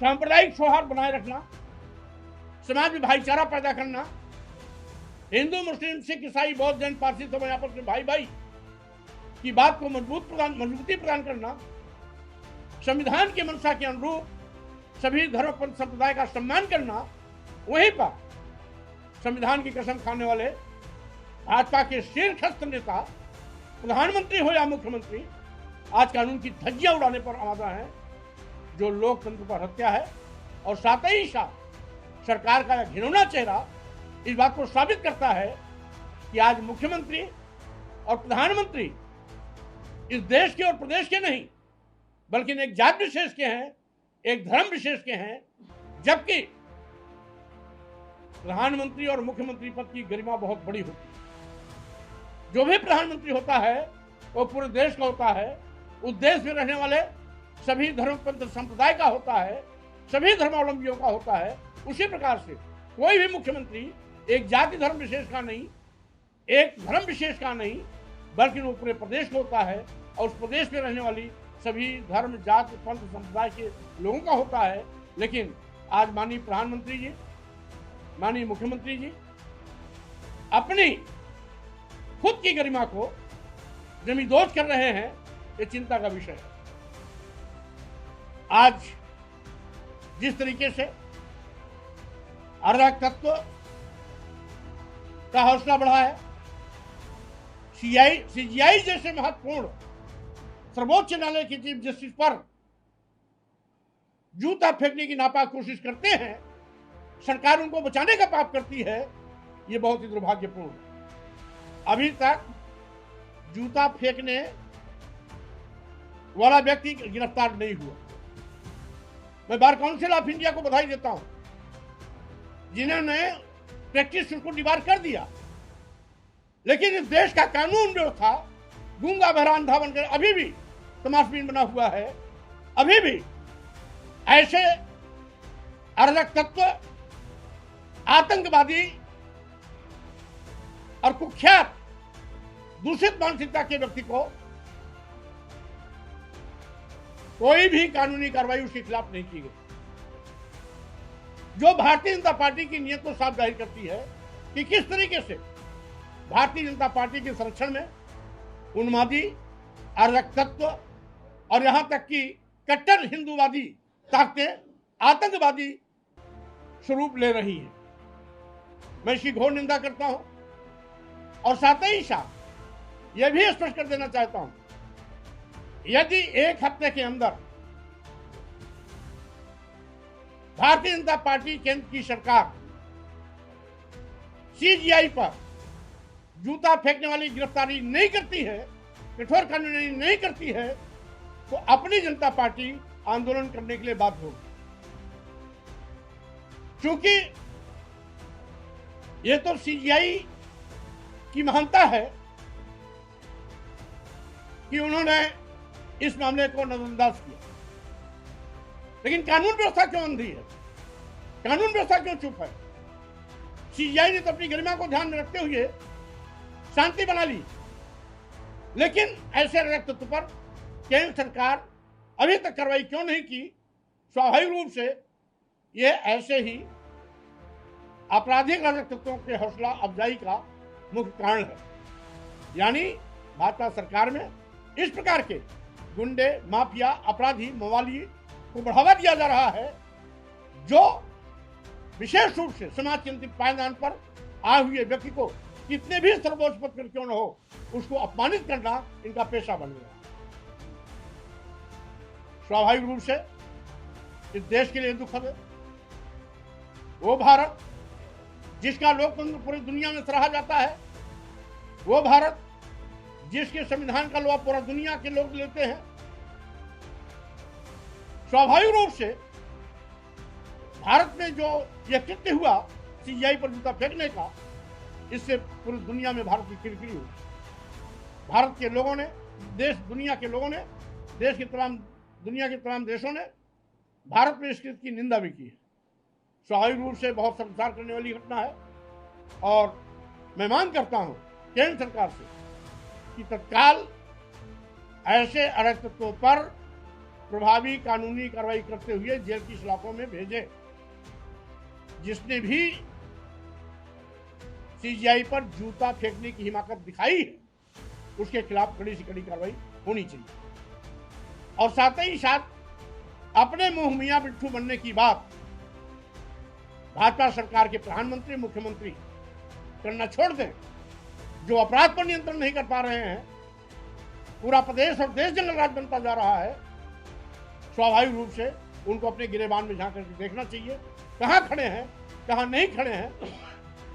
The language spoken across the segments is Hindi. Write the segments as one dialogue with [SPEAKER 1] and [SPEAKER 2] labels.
[SPEAKER 1] सांप्रदायिक सौहार्द बनाए रखना, समाज में भाईचारा पैदा करना, हिंदू मुस्लिम सिख ईसाई बौद्ध जैन पारसी सब आपस में भाई भाई की बात को मजबूती प्रदान करना, संविधान की मंशा के अनुरूप सभी धर्म पंथ संप्रदाय का सम्मान करना, वहीं पर संविधान की कसम खाने वाले भाजपा के शीर्षस्थ नेता प्रधानमंत्री हो या मुख्यमंत्री आज कानून की धज्जियां उड़ाने पर आमादा है, जो लोकतंत्र पर हत्या है। और साथ ही साथ सरकार का घिनौना चेहरा इस बात को साबित करता है कि आज मुख्यमंत्री और प्रधानमंत्री इस देश के और प्रदेश के नहीं बल्कि एक जाति विशेष के हैं, एक धर्म विशेष के हैं, जबकि प्रधानमंत्री और मुख्यमंत्री पद की गरिमा बहुत बड़ी होती है। जो भी प्रधानमंत्री होता है वो पूरे देश का होता है, उस देश में रहने वाले सभी धर्म पंथ संप्रदाय का होता है, सभी धर्मावलंबियों का होता है। उसी प्रकार से कोई भी मुख्यमंत्री एक जाति धर्म विशेष का नहीं, एक धर्म विशेष का नहीं, बल्कि वो पूरे प्रदेश का होता है और उस प्रदेश में रहने वाली सभी धर्म जाति पंथ संप्रदाय के लोगों का होता है। लेकिन आज माननीय प्रधानमंत्री जी, माननीय मुख्यमंत्री जी अपनी खुद की गरिमा को जमींदोज कर रहे हैं, ये चिंता का विषय है। आज जिस तरीके से अराजक तत्व का हौसला बढ़ा है, सीजीआई जैसे महत्वपूर्ण सर्वोच्च न्यायालय की चीफ जस्टिस पर जूता फेंकने की नापाक कोशिश करते हैं, सरकार उनको बचाने का पाप करती है, ये बहुत ही दुर्भाग्यपूर्ण है। अभी तक जूता फेंकने वाला व्यक्ति गिरफ्तार नहीं हुआ। मैं बार काउंसिल ऑफ इंडिया को बधाई देता हूं, जिन्होंने प्रैक्टिस शुल्क को निवार कर दिया। लेकिन इस देश का कानून व्यवस्था गूंगा बहरा अंधा बनकर अभी भी तमाशबीन बना हुआ है। अभी भी ऐसे अराजक तत्व, आतंकवादी और कुख्यात दूषित मानसिकता के व्यक्ति को कोई भी कानूनी कार्रवाई उसके खिलाफ नहीं की गई, जो भारतीय जनता पार्टी की नीयत को साफ जाहिर करती है कि किस तरीके से भारतीय जनता पार्टी के संरक्षण में उन्मादी, अराजक तत्व और यहां तक कि कट्टर हिंदूवादी ताकतें, आतंकवादी स्वरूप ले रही है। मैं इसकी घोर निंदा करता हूं और साथ ही साथ यह भी स्पष्ट कर देना चाहता हूं, यदि एक हफ्ते के अंदर भारतीय जनता पार्टी केंद्र की सरकार सीजीआई पर जूता फेंकने वाली गिरफ्तारी नहीं करती है, कठोर कानूनी नहीं करती है, तो अपनी जनता पार्टी आंदोलन करने के लिए बाध्य होगी। क्योंकि यह तो सीजीआई की महानता है कि उन्होंने इस मामले को नजरअंदाज किया, लेकिन कानून व्यवस्था क्यों अंधी है? कानून व्यवस्था क्यों चुप है? सीजीआई ने तो अपनी गरिमा को ध्यान में रखते हुए शांति बना ली, लेकिन ऐसे अराजक तत्व पर केंद्र सरकार अभी तक कार्रवाई क्यों नहीं की? स्वाभाविक रूप से यह ऐसे ही आपराधिक अराजक तत्वों के हौसला अफजाई का मुख्य कारण है। यानी भाजपा सरकार में इस प्रकार के गुंडे, माफिया, अपराधी, मवाली को बढ़ावा दिया जा रहा है, जो विशेष रूप से समाज के अंतिम पायदान पर आए हुए व्यक्ति को कितने भी सर्वोच्च पद पर क्यों न हो, उसको अपमानित करना इनका पेशा बन गया। स्वाभाविक रूप से इस देश के लिए दुखद है। वो भारत जिसका लोकतंत्र पूरी दुनिया में सराहा जाता है, वो भारत जिसके संविधान का लाभ पूरा दुनिया के लोग लेते हैं, स्वाभाविक रूप से भारत में जो यह कृत्य हुआ सीजीआई पर जूता फेंकने का, इससे पूरी दुनिया में भारत की किरकिरी हुई। भारत के लोगों ने, दुनिया के लोगों ने, दुनिया के तमाम देशों ने भारत में इस कृत्य की निंदा भी की है। स्वाभाविक रूप से बहुत शर्मसार करने वाली घटना है और मैं मांग करता हूं केंद्र सरकार से कि तत्काल ऐसे अराजक तत्वों पर प्रभावी कानूनी कार्रवाई करते हुए जेल की सलाखों में भेजे। जिसने भी सीजीआई पर जूता फेंकने की हिमाकत दिखाई है उसके खिलाफ कड़ी से कड़ी कार्रवाई होनी चाहिए। और साथ ही साथ अपने मुंह मियां बिट्ठू बनने की बात भाजपा सरकार के प्रधानमंत्री मुख्यमंत्री करना छोड़ दें। जो अपराध पर नियंत्रण नहीं कर पा रहे हैं, पूरा प्रदेश और देश जंगल राज बनता जा रहा है, स्वाभाविक रूप से उनको अपने गिरेबान में झांक करके देखना चाहिए, कहाँ खड़े हैं कहाँ नहीं खड़े हैं,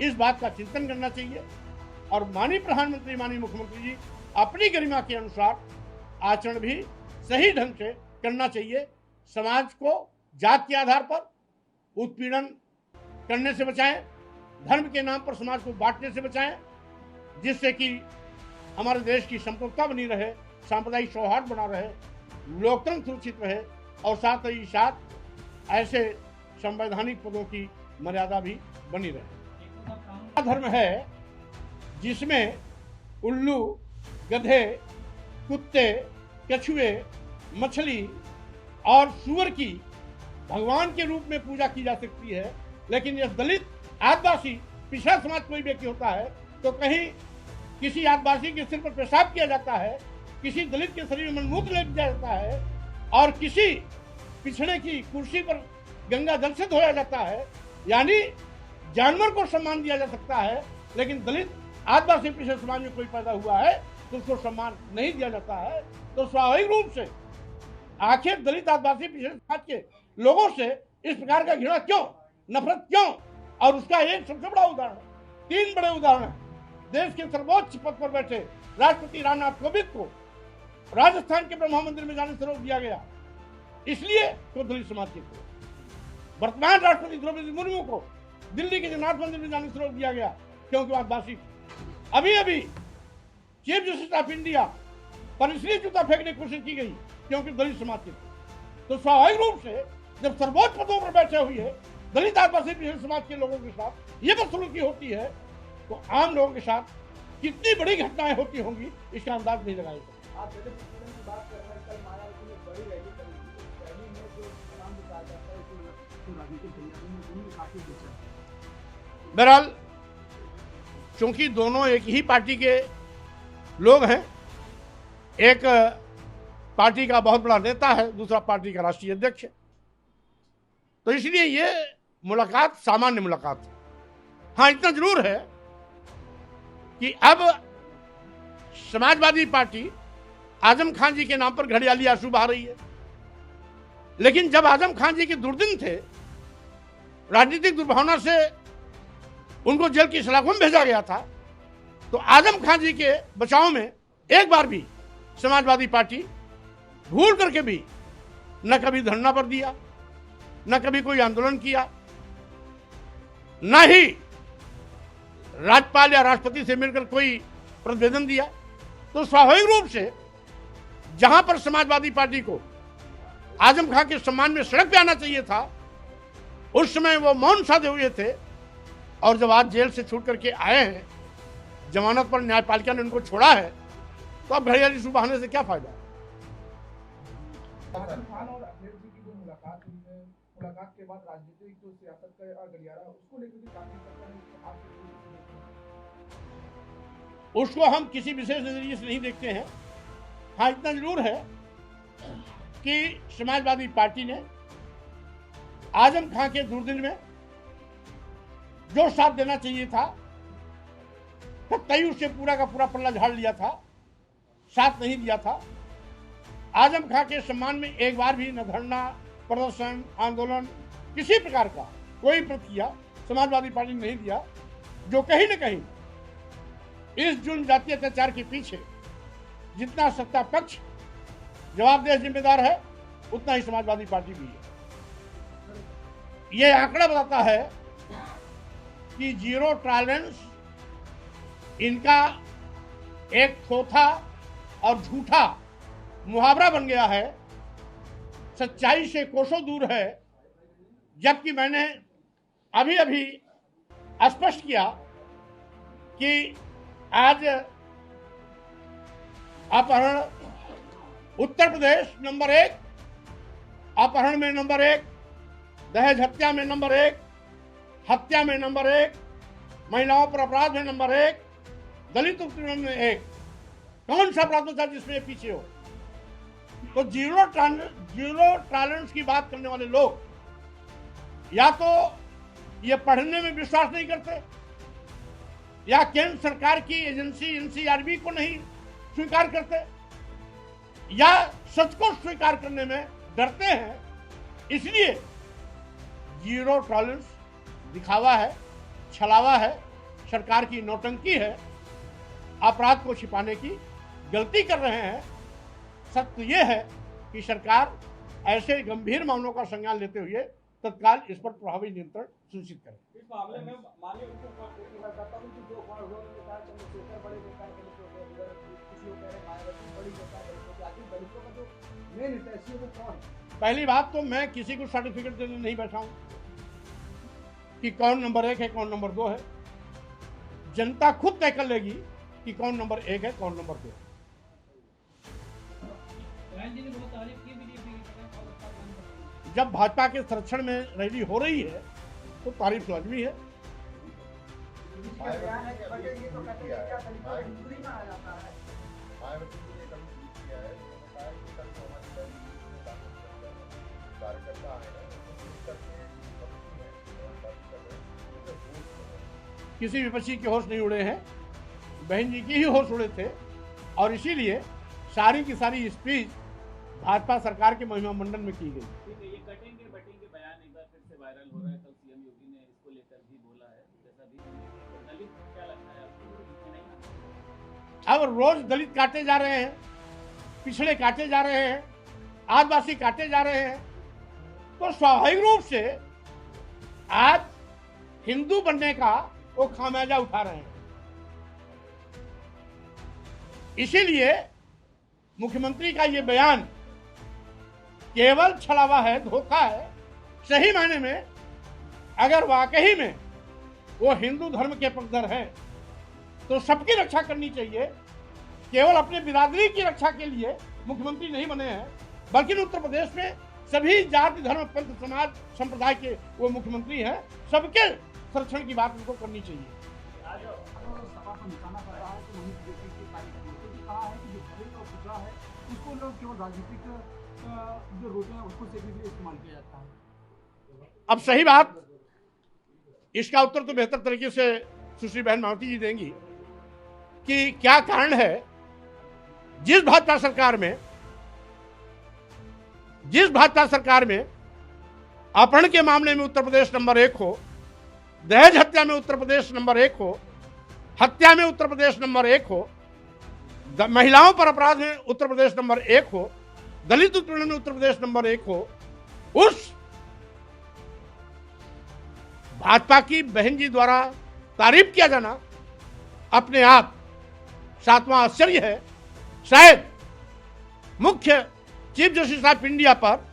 [SPEAKER 1] इस बात का चिंतन करना चाहिए। और माननीय प्रधानमंत्री माननीय मुख्यमंत्री जी अपनी गरिमा के अनुसार आचरण भी सही ढंग से करना चाहिए। समाज को जात के आधार पर उत्पीड़न करने से बचाएं, धर्म के नाम पर समाज को बांटने से बचाएं, जिससे कि हमारे देश की संप्रभुता बनी रहे, सांप्रदायिक सौहार्द बना रहे, लोकतंत्र सुरक्षित रहे और साथ ही साथ ऐसे संवैधानिक पदों की मर्यादा भी बनी रहे। धर्म है जिसमें उल्लू, गधे, कुत्ते, कछुए, मछली और सूअर की भगवान के रूप में पूजा की जा सकती है, लेकिन यह दलित, आदिवासी, पिछड़ा समाज कोई व्यक्ति होता है तो कहीं किसी आदिवासी के सिर पर पेशाब किया जाता है, किसी दलित के शरीर में मलमूत्र ले दिया जाता है और किसी पिछड़े की कुर्सी पर गंगा जल से धोया जाता है। यानी जानवर को सम्मान दिया जा सकता है, लेकिन दलित, आदिवासी, पिछड़े समाज में कोई पैदा हुआ है तो उसको सम्मान नहीं दिया जाता है। तो स्वाभाविक रूप से आखिर दलित, आदिवासी, पिछड़े समाज के लोगों से इस प्रकार का घृणा क्यों, नफरत क्यों? और उसका एक सबसे बड़ा उदाहरण, 3 बड़े उदाहरण है। देश के सर्वोच्च पद पर बैठे राष्ट्रपति रामनाथ कोविंद को राजस्थान के ब्रह्मा मंदिर में जाने से रोक दिया गया, इसलिए तो दलित समाज के को। वर्तमान राष्ट्रपति द्रौपदी मुर्मू को दिल्ली के जगन्नाथ मंदिर में जाने से रोक दिया गया क्योंकि वह आदिवासी थी। अभी अभी चीफ जस्टिस ऑफ इंडिया पर इसलिए जूता फेंकने की कोशिश की गई क्योंकि दलित समाज के थे। तो स्वाभाविक रूप से जब सर्वोच्च पदों पर बैठे हुए दलित, आदिवासी, पिछड़े समाज के लोगों के साथ ये बदसलूकी होती है तो आम लोगों के साथ कितनी बड़ी घटनाएं होती होंगी इसका अंदाज नहीं लगाया सकता।
[SPEAKER 2] आप दलित उत्पीड़न की बात कर रहे हैं, कल मायावती ने बड़ी रैली करी थी, तो रैली में जो नाम बताया जाता है कि राजनीतिक बुनियादों में उन्होंने काफी दिलचस्प।
[SPEAKER 1] बहरहाल चूंकि दोनों एक ही पार्टी के लोग हैं, एक पार्टी का बहुत बड़ा नेता है, दूसरा पार्टी का राष्ट्रीय अध्यक्ष है, तो इसलिए ये मुलाकात सामान्य मुलाकात है। हाँ, इतना जरूर है कि अब समाजवादी पार्टी आजम खान जी के नाम पर घड़ियाली आंसू बहा रही है, लेकिन जब आजम खान जी के दुर्दिन थे, राजनीतिक दुर्भावना से उनको जेल की सलाखों में भेजा गया था, तो आजम खान जी के बचाव में एक बार भी समाजवादी पार्टी भूल करके भी न कभी धरना पर दिया, न कभी कोई आंदोलन किया, न ही राज्यपाल या राष्ट्रपति से मिलकर कोई प्रतिवेदन दिया। तो स्वाभाविक रूप से जहां पर समाजवादी पार्टी को आजम खान के सम्मान में सड़क पे आना चाहिए था, उस समय वो मौन साधे हुए थे, और जब आज जेल से छूट करके आए हैं, जमानत पर न्यायपालिका ने उनको छोड़ा है, तो अब घड़ियाली आंसू बहाने से क्या फायदा?
[SPEAKER 2] आजम खान और अखिलेश जी की जो मुलाकात हुई है, मुलाकात के बाद राजनीतिक जो सियासत का गलियारा उसको लेकर भी काफी चर्चा है,
[SPEAKER 1] उसको हम किसी विशेष नजरिए से नहीं देखते हैं। हाँ, इतना जरूर है कि समाजवादी पार्टी ने आजम खान के दुर्दिन में जो साथ देना चाहिए था, तय उससे पूरा का पूरा पल्ला झाड़ लिया था, साथ नहीं दिया था। आजम खान के सम्मान में एक बार भी न धरना, प्रदर्शन, आंदोलन, किसी प्रकार का कोई प्रतिक्रिया समाजवादी पार्टी ने नहीं दिया, जो कहीं न कहीं इस जुल्म, जातीय अत्याचार के पीछे जितना सत्ता पक्ष जवाबदेह जिम्मेदार है, उतना ही समाजवादी पार्टी भी है। यह आंकड़ा बताता है कि जीरो टॉलरेंस इनका एक थोथा और झूठा मुहावरा बन गया है, सच्चाई से कोसों दूर है। जबकि मैंने अभी अभी स्पष्ट किया कि आज अपहरण उत्तर प्रदेश नंबर 1, अपहरण में नंबर 1, दहेज हत्या में नंबर 1, हत्या में नंबर 1, महिलाओं पर अपराध में नंबर 1, दलित उत्पीड़न में 1। कौन सा अपराध था जिसमें पीछे हो? तो जीरो टॉलरेंस की बात करने वाले लोग या तो ये पढ़ने में विश्वास नहीं करते, या केंद्र सरकार की एजेंसी एनसीआरबी को नहीं स्वीकार करते, या सच को स्वीकार करने में डरते हैं। इसलिए जीरो टॉलरेंस दिखावा है, छलावा है, सरकार की नौटंकी है, अपराध को छिपाने की गलती कर रहे हैं। सत्य यह है कि सरकार ऐसे गंभीर मामलों का संज्ञान लेते हुए तत्काल इस पर प्रभावी नियंत्रण सुनिश्चित करे।
[SPEAKER 2] इस मामले में माननीय उप मुख्यमंत्री मैं कहता हूं कि जो उन्होंने कहा चंद्रशेखर बड़े नेता हैं, कुछ लोग कह रहे हैं मायावती बड़ी नेता है, आखिर दलितों का जो मेन हितैषी है वो कौन है?
[SPEAKER 1] पहली बात तो मैं किसी को सर्टिफिकेट देने नहीं बैठा हूं कि कौन नंबर 1 है, कौन नंबर 2 है। जनता खुद तय कर लेगी कि कौन नंबर 1 है, कौन नंबर 2 है।
[SPEAKER 3] जी ने बहुत तारीफ की बीजेपी की,
[SPEAKER 1] जब भाजपा के संरक्षण में रैली हो रही है तो तारीफ लाजमी है। किसी विपक्षी के होश नहीं उड़े हैं, बहन जी की ही होश उड़े थे, और इसीलिए सारी की सारी स्पीच भाजपा सरकार के महिमा मंडन में की गई।
[SPEAKER 3] ठीक है, ये कटेंगे बटेंगे बयान एक बार फिर से वायरल हो रहा है। कल सीएम योगी ने इसको लेकर भी बोला है, जैसा भी दलित क्या लगता है आपको? नहीं,
[SPEAKER 1] अब रोज दलित काटे जा रहे हैं, पिछड़े काटे जा रहे हैं, आदिवासी काटे जा रहे हैं, तो स्वाभाविक रूप से आज हिंदू बनने का वो खामियाजा उठा रहे हैं। इसीलिए मुख्यमंत्री का ये बयान केवल छलावा है, धोखा है। सही मायने में अगर वाकई में वो हिंदू धर्म के पक्षधर हैं तो सबकी रक्षा करनी चाहिए। केवल अपने बिरादरी की रक्षा के लिए मुख्यमंत्री नहीं बने हैं, बल्कि उत्तर प्रदेश में सभी जाति धर्म पंथ समाज संप्रदाय के वो मुख्यमंत्री हैं। सबके संरक्षण की बात उनको करनी चाहिए।
[SPEAKER 2] सभा को निशाना कर रहा है तो वही बीजेपी के कार्यकर्ताओं ने कहा है कि जो दलित और पिछड़ा है उसको लोग केवल राजनीतिक जो रोटियां उसको सेकने के लिए इस्तेमाल किया जाता है।
[SPEAKER 1] अब सही बात, इसका उत्तर तो बेहतर तरीके से सुश्री बहन मायावती जी देंगी कि क्या कारण है जिस भाजपा सरकार में अपहरण के मामले में उत्तर प्रदेश नंबर 1 हो, दहेज हत्या में उत्तर प्रदेश नंबर 1 हो, हत्या में उत्तर प्रदेश नंबर 1 हो, महिलाओं पर अपराध में उत्तर प्रदेश नंबर 1 हो, दलित उत्पीड़न में उत्तर प्रदेश नंबर 1 हो, उस भाजपा की बहन जी द्वारा तारीफ किया जाना अपने आप 7वां आश्चर्य है। शायद मुख्य चीफ जस्टिस ऑफ इंडिया पर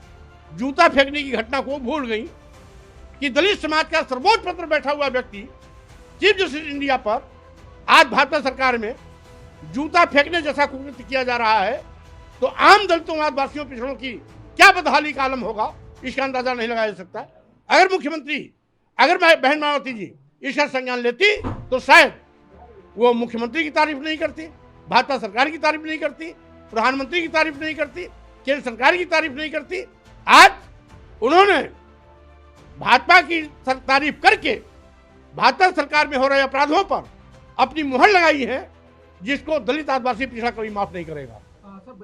[SPEAKER 1] जूता फेंकने की घटना को भूल गई कि दलित समाज का सर्वोच्च पद पर बैठा हुआ व्यक्ति चीफ जस्टिस इंडिया पर आज भाजपा सरकार में जूता फेंकने जैसा कुकृत्य किया जा रहा है, तो आम दलितों आदिवासियों पिछड़ों की क्या बदहाली का आलम होगा, इसका अंदाजा नहीं लगाया जा सकता। अगर बहन मायावती जी इसका संज्ञान लेती तो शायद वो मुख्यमंत्री की तारीफ नहीं करती, भाजपा सरकार की तारीफ नहीं करती, प्रधानमंत्री की तारीफ नहीं करती, केंद्र सरकार की तारीफ नहीं करती। आज उन्होंने भाजपा की तारीफ करके भाजपा सरकार में हो रहे अपराधों पर अपनी मुहर लगाई है, जिसको दलित आदिवासी पिछड़ा कभी माफ नहीं करेगा।